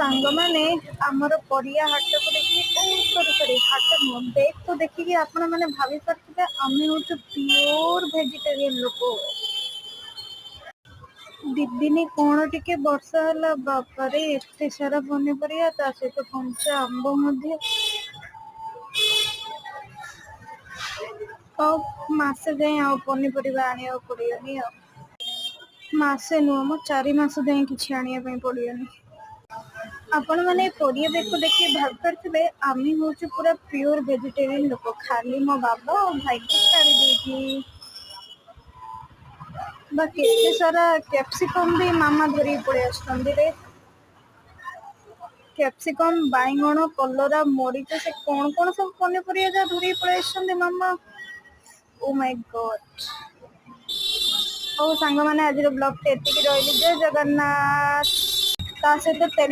सांग माने आमर परिया हाट को देखिए सॉरी सॉरी हाट नुह बैग को देखिए आपण मैंने भावी पारे आम हूँ प्योर वेजिटेरियन लोक दिदिनी कौन टिके वर्षा है बापारे एते सारा पनीपरिया ता सहित कंचा आंब मध्य मसे जाए आ पनीपरिया आने पड़ियोनी मसे नुह मो 4 मास जाए कि आने पड़ियोनी आपण मैंने परिया बैग को देखिए भाव करते आम हूँ पूरा प्योर वेजिटेरियन लोक खाली मो बाबा और भाई को छाड़ी देती बाकी सारा कैप्सिकम भी मामा धरी पड़े आसरे कैप्सिकम बैगण कलरा मरीच से कौन कौन सब पनीपरिया धरी पड़े आसते मामा ओ माय गॉड और सांग मैंने आज ब्लॉग एतिकी रही जय जगन्नाथ ता सहित